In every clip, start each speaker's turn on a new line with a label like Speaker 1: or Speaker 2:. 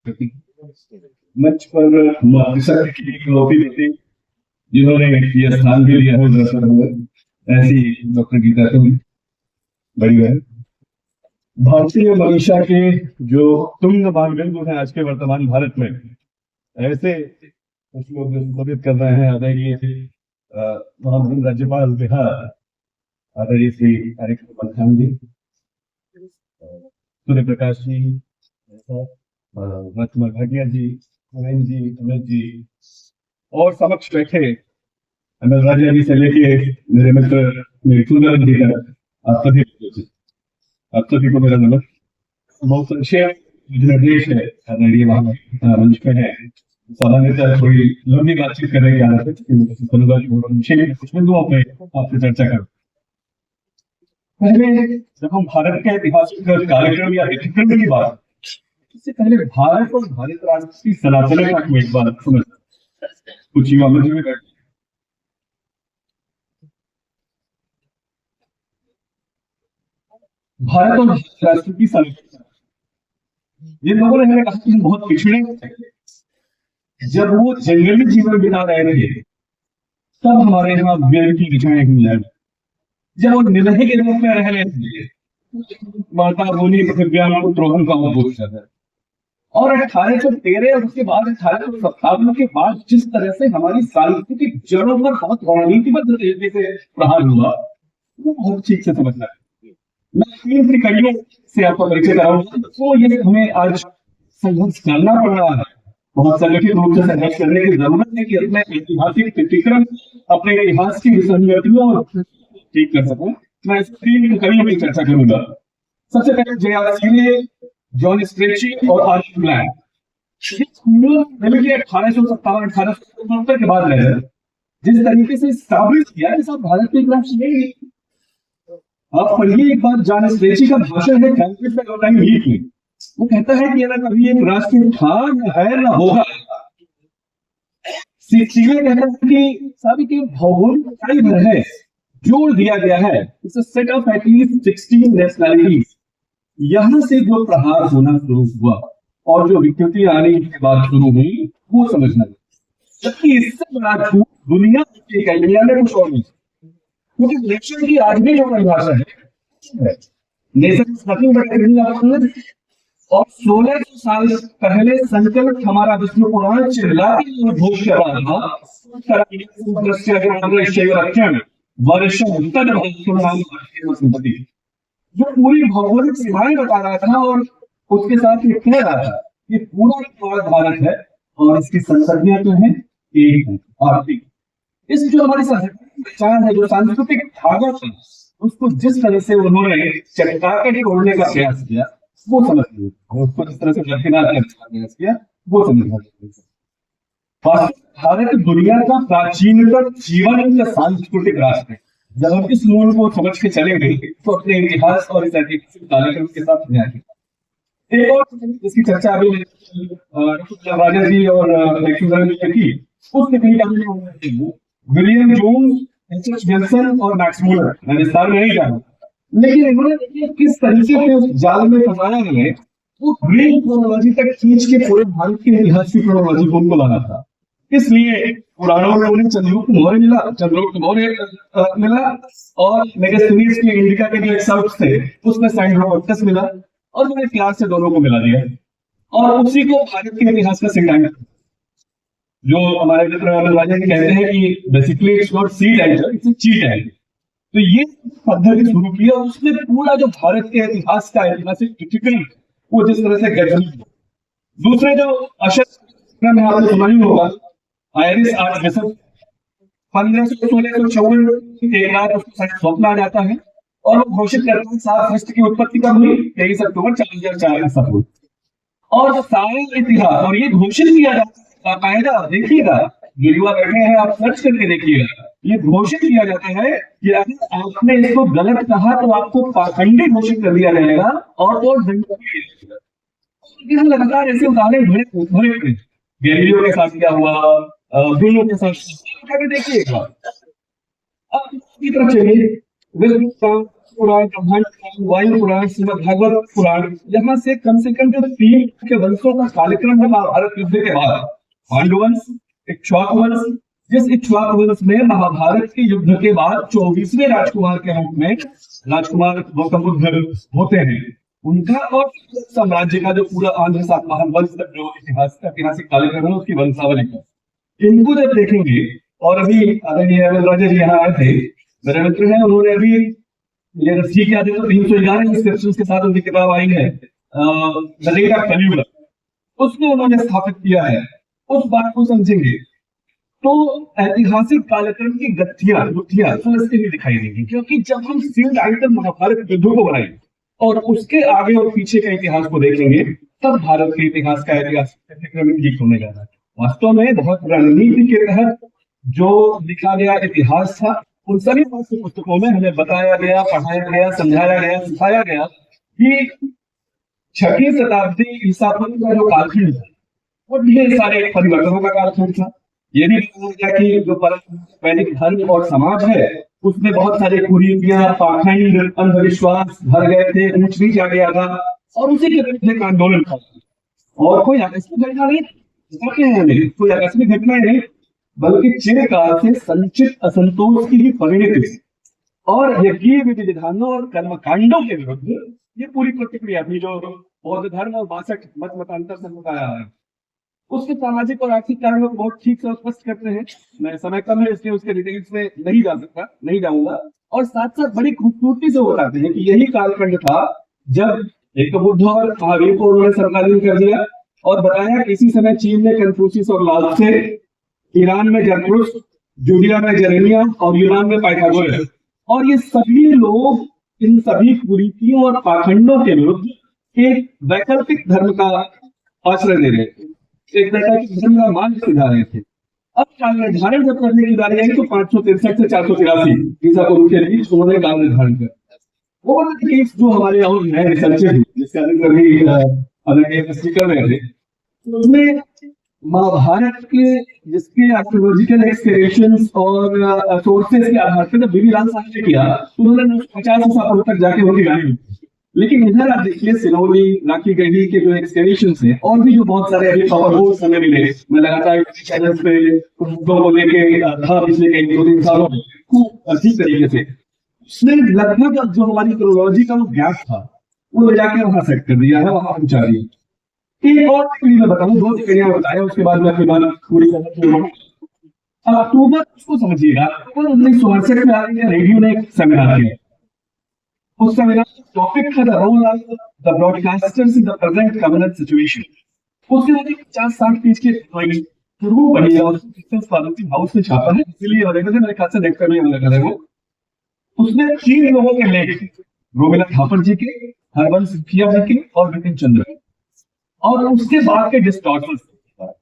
Speaker 1: मंच पर मातृशक्ति की इकलौती बेटी जिन्होंने ये स्थान भी लिया है दरअसल ऐसी डॉक्टर गीता सिंह बड़ी बहन भारतीय मनीषा के जो तुंग मानदंड हैं आज के वर्तमान भारत में ऐसे कुछ लोग जो संबोधित कर रहे हैं आदरणीय महामहिम राज्यपाल बिहार आदरणीय श्री हरिकृष्ण खान जी, सूर्य प्रकाश जी, राजकुमार भाटिया जी, नरेंद्र जी, अमित जी और समक्ष बैठे एमएल राजा जी से लेके मेरे मित्र मेरे सुंदर जी तक आप सभी को मेरा नमस्कार। बहुत संक्षेप निर्देश है आदरणीय मंच पे है सामान्यतः थोड़ी लंबी बातचीत करने की आदत है कुछ बिंदुओं पे आपसे चर्चा करूं। पहले जब हम भारत के ऐतिहासिक कार्यक्रम या व्यक्तिक्रम की बात इससे पहले भारत और भारत राष्ट्र की सनातनता को एक बार समझ कुछ युवा मंच में बैठे भारत और भारत राष्ट्र की सनातनता जिन लोगों ने हमें कहा कि हम बहुत पिछड़े जब वो जंगली जीवन बिता रहे थे तब हमारे यहाँ वेद की रचनाएं हुई हैं। जब वो निलहे के रूप में रह रहे थे माता बोली पृथ्व्याम पुत्रोहम का उद्घोष है और 1813 और उसके बाद 1857 के बाद जिस तरह से हमारी सांस्कृतिक जड़ों पर बहुत रणनीतिबद्ध तरीके से प्रहार हुआ वो बहुत ठीक से समझना है। मैं 3 त्रिकड़ियों से आपको परिचय कराऊंगा तो ये हमें आज संघर्ष करना पड़ रहा है, बहुत संगठित रूप से संघर्ष करने की जरूरत है कि अपने ऐतिहासिक व्यक्तिक्रम अपने इतिहास की विसंगतियों ठीक कर सकूं। मैं इस 3 कड़ियों की चर्चा करूंगा। सबसे पहले जे.आर. सीले, जॉन स्ट्रेची और आर्चर ब्लैंक मिलकर 1857-1870 के बाद रहे जिस तरीके से स्टैब्लिश किया कि सब भारत के खिलाफ नहीं। आप पढ़िए एक बार जॉन स्ट्रेची का भाषण है कैंपस में ऑनलाइन लीक में, वो कहता है कि ना कभी एक राष्ट्र था न है न होगा। सीले कहता है कि सभी की भौगोलिक इकाई भर है जोड़ दिया गया है it's a set of at least 16 nationalities. यहां से जो प्रहार होना शुरू हुआ और जो विकृति आने की बात शुरू हुई वो समझना है। जबकि इससे बड़ा झूठ दुनिया में कुछ और नहीं, क्योंकि नेशन की आज भी जो परिभाषा है नेशन इज नथिंग बट और 1600 साल पहले संकल्प हमारा विष्णु पुराण चिल्लाती और घोष कर रहा था जो पूरी भौगोलिक सीमाएं बता रहा था और उसके साथ ये कह रहा था कि पूरा भारत है और इसकी संसदियां जो है एक है आर्थिक। इस जो हमारी पहचान है जो सांस्कृतिक धागा था उसको जिस तरह से उन्होंने चटका के तोड़ने का प्रयास किया वो समझ उसको जिस तरह से प्रयास किया वो समझ। भारत दुनिया का प्राचीनतम जीवन का सांस्कृतिक राष्ट्र है। जब हम इस मूल को समझ के चलेंगे तो अपने इतिहास और इस ऐतिहासिक कार्यक्रम के साथ जाएंगे। एक और इसकी चर्चा अभी राजा जी और की उस विलियम जोन्स, एच.एच. विल्सन और मैक्स मूलर, मैं विस्तार में नहीं जाऊंगा, लेकिन इन्होंने किस तरीके से उस जाल में फंसाया है वो ग्रीक क्रोनोलॉजी तक खींच के पूरे भारत के इतिहास की क्रोनोलॉजी को उनको लाना था। इसलिए पुराणों में उन्हें चंद्रगुप्त मौर्य मिला और मेगास्थनीज के इंडिका के जो एक्साउट्स थे उसमें सैंड्रोबक्टस मिला और मैंने प्यार से दोनों को मिला दिया और उसी को भारत के इतिहास का सिंटाइम जो हमारे मित्र राजा जी कहते हैं कि basically it's not seed enter it's a cheat enter. तो ये पद्धति शुरू की और उसने पूरा जो भारत के इतिहास का ऐतिहासिक चित्रीकरण वो जिस तरह से गठन। दूसरे जो अशोक में आपने सुना ही होगा आयरिश आर्च बिशप 1516 एक रात उसको सौंपा आ जाता है और वो घोषित करता है 7 ख्रीष्ट की उत्पत्ति कब हुई 23 अक्टूबर 4004 ईसा पूर्व। और सारा इतिहास और ये घोषित किया जाता है बाकायदा, देखिएगा जो युवा बैठे हैं आप सर्च करके देखिएगा, ये घोषित किया जाता है कि अगर आपने इसको गलत कहा तो आपको पाखंडी घोषित कर दिया जाएगा और लगातार ऐसे उदाहरण भरे गैलीलियो के साथ क्या हुआ, ब्रूनो के साथ देखिएगा। अब की तरफ चलिए पुराण, ब्रह्मांड पुराण, वायु पुराण, श्रीमद् भागवत पुराण, यहाँ से कम जो 3 के वंशों का कालक्रम है महाभारत युद्ध के बाद। पांडुवंश, इक्ष्वाकु वंश, जिस इक्ष्वाकु वंश में महाभारत के युद्ध के बाद 24वें राजकुमार के रूप में राजकुमार गौतम बुद्ध होते हैं, उनका और साम्राज्य का जो पूरा आंध्र सातवाहन वंश तक जो ऐतिहासिक कालक्रम है उसकी वंशावली का इनको जब देखेंगे। और अभी आदरणीय राजा जी यहाँ आए थे, मेरे मित्र हैं, उन्होंने अभी ये रस्सी के आदि तो 311 इंस्क्रिप्शंस के साथ उनकी किताब आई है द रेट ऑफ कलियुग, उसमें उन्होंने स्थापित किया है। उस बात को समझेंगे तो ऐतिहासिक कालक्रम की गठिया समझते हुए दिखाई देंगी, क्योंकि जब हम सील्ड आइटम महाभारत युद्धों को बनाएंगे और उसके आगे और पीछे का इतिहास को देखेंगे, तब भारत के इतिहास का ऐतिहासिक ठीक होने जा रहा है। वास्तव में बहुत रणनीति के तहत जो लिखा गया इतिहास था, उन सभी पुस्तकों में हमें बताया गया, पढ़ाया गया, समझाया गया, सिखाया गया कि 6वीं शताब्दी ईसा पूर्व का जो कालखंड था वो ढेर सारे परिवर्तनों का कालखंड था। ये भी कहा कि जो वैदिक धर्म और समाज है उसमें बहुत सारे कुरीतियां, पाखंड, अंधविश्वास भर गए थे, ऊंच नीच आ गया था, और उसी के विरुद्ध एक आंदोलन था। और कोई आकस्मिक घटना नहीं, कोई आकस्मिक घटना नहीं, बल्कि चिरकाल से संचित असंतोष की ही परिणति और यज्ञ विधि विधानों और कर्मकांडों के विरुद्ध ये पूरी प्रतिक्रिया थी जो बौद्ध धर्म और 62 मतांतर से बताया है। उसके सामाजिक और आर्थिक कारणों को बहुत ठीक से स्पष्ट करते हैं। मैं समय कम है इसलिए उसके डिटेल्स में नहीं जाऊंगा, और साथ साथ बड़ी खूबसूरती से बताते हैं कि यही कालखंड था जब एक बुद्ध और महावीर को उन्होंने सर्वकालीन कर दिया और बताया कि इसी समय चीन में कन्फ्यूशियस और लाओत्से, ईरान में जरथुस्त्र, जूडिया में जेरेमिया और यूनान में पाइथागोरस, और ये सभी लोग इन सभी कुरीतियों और पाखंडों के विरुद्ध एक वैकल्पिक धर्म का आश्रय दे रहे थे, एक वैकल्पिक धर्म का मार्ग सुझा रहे थे। अब काल निर्धारण जब करने की बारी आई तो 563 से 483 ईसा पूर्व के बीच उन्होंने काल निर्धारण कर वो केस जो हमारे और नए रिसर्चर जिसका अभी कर रहे थे, उसमें महाभारत के जिसके आर्कियोलॉजिकल एक्सकवेशंस और सोर्सेस के आधार पर जब बीबी लाल साहब ने किया तो उन्होंने 50 साल तक जाके उनकी गाड़ी, लेकिन इधर आप देखिए सिरोही, राखी गढ़ी के जो एक्सकवेशंस हैं और भी जो बहुत सारे अभी पावर होल्स हमें मिले, मैं लगातार चैनल्स पे उनको लेके था पिछले कई 2-3 सालों में खूब अच्छी तरीके से, उसने लगभग जो हमारी क्रोनोलॉजी का वो गैप था वो ले जाके वहां सेट कर दिया है, वहां पहुंचा दिया। एक और मैं बताऊं, 2 टिप्पणियां बताया, उसके बाद मैं आपकी बात पूरी करना। अक्टूबर उसको समझिएगा, अक्टूबर 1968 में आगे रेडियो ने एक सेमिनार किया। उस सेमिनार का टॉपिक था the role of the broadcasters in the present communal situation. उसके बाद 50-60 पेज के शुरू बनेगा, उसको हाउस में छापा है, इसलिए मेरे ख्याल से देखकर नहीं लगा है वो। उसमें 3 लोगों के लेख, रोमिला थापर जी के, हरबंस सिंधिया जी के और विपिन चंद्र, और उसके बाद के डिस्टॉर्शंस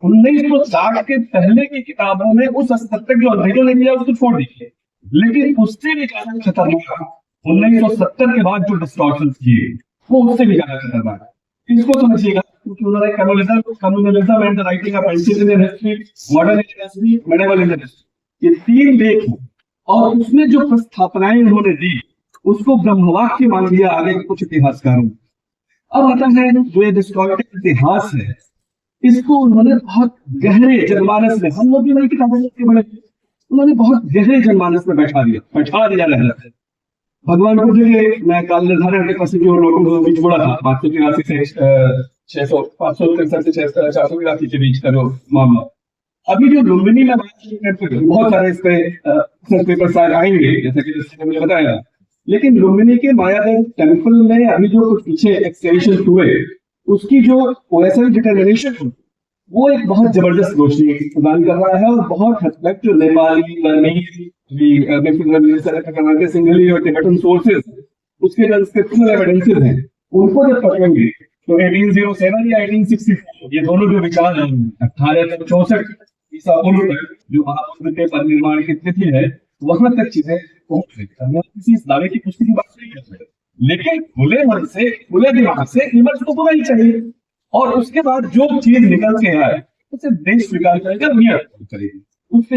Speaker 1: 1960 के पहले की किताबों में उस स्तर तक जो अंग्रेजों ने किया उसको छोड़ दीजिए, लेकिन उससे भी ज्यादा खतरनाक 1970 के बाद जो डिस्टॉर्शंस किए वो उससे भी ज्यादा खतरनाक है। इसको समझिएगा, क्योंकि उन्होंने communalism and the writing of ancient Indian history, modern Indian history, medieval Indian history, ये 3 लेख, और उसमें जो प्रस्थापनाएं उन्होंने दी उसको ब्रह्मवाक्य मान लिया आगे कुछ इतिहासकारों। अब आता है जो ये डिस्टॉर्टेड इतिहास है, इसको उन्होंने बहुत गहरे जनमानस में, हम लोग भी नहीं किताबें लिखते बड़े, उन्होंने बहुत गहरे जनमानस में बैठा दिया रहता है। भगवान बुद्ध के मैं काल निर्धारण के पास जो लोगों को बीच बोला था 583 से 563 से 483 के बीच का जो मामला, अभी जो लुम्बिनी में बहुत सारे इस पे पेपर शायद आएंगे जैसे कि मुझे बताया, लेकिन लुम्बिनी के मायादेव टेम्पल में अभी जो कुछ पीछे एक्सकेवेशन हुए उसकी जो ओएसएल डिटरमिनेशन है वो एक बहुत जबरदस्त रोशनी प्रदान कर रहा है, और बहुत हद तक जो नेपाली, बर्मीज, सिंघली और टिबेटन सोर्सेस उसके जो इंस्क्रिप्शनल एविडेंसेस हैं उनको जब पकड़ेंगे तो 1807 या 1864 ये दोनों जो विचार हैं 1864 ईसा पूर्व तक जो महापुरुष के परिनिर्माण की तिथि है वहां तक चीजें पहुंच रही है। हम किसी इस दावे की पुष्टि की बात नहीं कर रहे, लेकिन खुले मन से, खुले दिमाग से विमर्श को होना ही चाहिए, और उसके बाद जो चीज निकल के आए उसे देश स्वीकार करेगा, दुनिया करेगी, उससे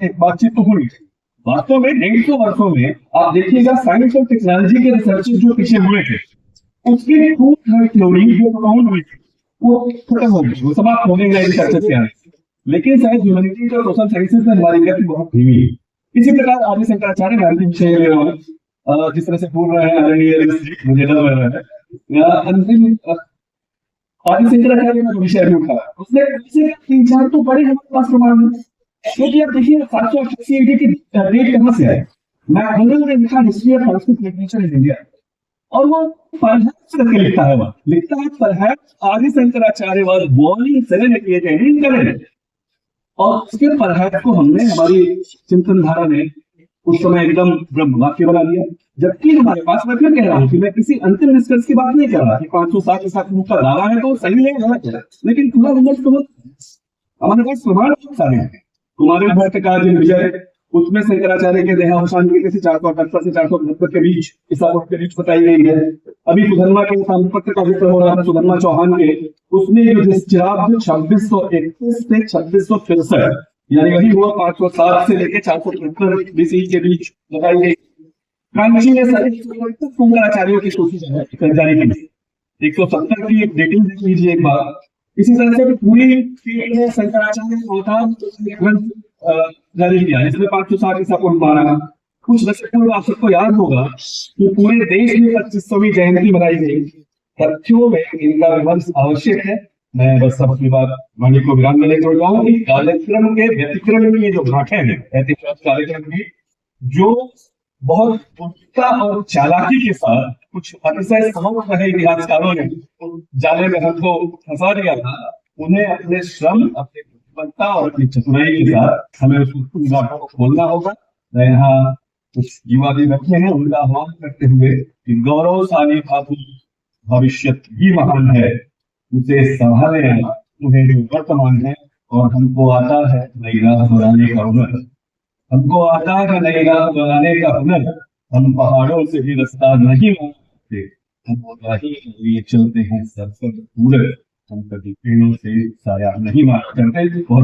Speaker 1: एक बातचीत तो होनी चाहिए। वास्तव में 150 वर्षों में आप देखिएगा साइंस और टेक्नोलॉजी के रिसर्चेस जो पीछे हुए थे, उसकी टू थर्ड थ्योरी जो फाउंड हुई थी वो खत्म हो गई, वो समाप्त हो गई रिसर्चेस के आने से। लेकिन शायद ह्यूमैनिटीज और सोशल साइंसेज में हमारी गति बहुत धीमी है। इसी प्रकार आदि शंकराचार्य मैं अंतिम विषय ले रहा हूँ, जिस तरह से बोल रहे हैं आदरणीय मुझे लग रहा है अंतिम आदि शंकराचार्य ने विषय भी उठाया, उसने से 3-4 तो बड़े हमारे पास प्रमाण है। क्योंकि आप देखिए 788 AD की डेट कहाँ से है, मैकडोनल्ड ने लिखा history of Sanskrit literature in India, और वो परहैप्स करके लिखता है, वह लिखता है perhaps Adi Shankaracharya was born in 788 in current. और उसके परहैप्स को हमने हमारी चिंतन धारा ने उस समय एकदम ब्रह्म वाक्य बना दिया। जबकि हमारे पास, मैं फिर कह रहा हूँ कि मैं किसी अंतिम निष्कर्ष की बात नहीं कर रहा कि 507 ईसा पूर्व का दावा है तो सही है, गलत है, लेकिन पूरा रिजल्ट तो हमारे पास प्रमाण बहुत सारे हैं। कुमारिल भट्ट का जिन विजय, उसमें शंकराचार्य के देहावसान की तिथि 478 से 472 के बीच ईसा पूर्व के बीच बताई गई है। अभी सुधर्मा के ताम्रपत्र का जिक्र हो रहा था, सुधर्मा चौहान के, उसमें जो चिराग 2631 से 2663 यानी वही हुआ 507 से लेकर 475 BC के बीच बताई गई। कांची ने शंकराचार्यों की सूची जारी की, 170 की डेटिंग देख लीजिए एक बार। इसी तरह से पूरी शंकराचार्य ने ग्रंथ जारी किया, इसमें 507 ईसा पूर्व माना। कुछ दशक पूर्व आप सबको याद होगा कि पूरे देश में 2500वीं जयंती मनाई गई। तथ्यों में इनका विमर्श आवश्यक है। मैं बस अपनी बात वाणी को विराम देने को चाहूंगा कि कार्यक्रम के व्यतिक्रम की जो गांठें हैं ऐतिहासिक कार्यक्रम की, जो बहुत उत्साह और चालाकी के साथ कुछ अतिशय समर्थ रहे इतिहासकारों ने जाले में हमको फंसा दिया था, उन्हें अपने श्रम, अपनी बुद्धिमत्ता और अपनी चतुराई के साथ हमें उस गांठों को खोलना होगा। मैं यहाँ कुछ युवा भी बैठे हैं, उनका आह्वान करते हुए कि गौरवशाली भविष्य भी महान है, उसे संभाले, उन्हें जो वर्तमान है, और हमको आता है नई राह बनाने का हुनर, हमको आता है नई राह बनाने का हुनर। हम पहाड़ों से भी रास्ता नहीं मांगते, हम राही लिए चलते हैं सरसर पूरे, हम कभी पेड़ों से साया नहीं मांग करते। और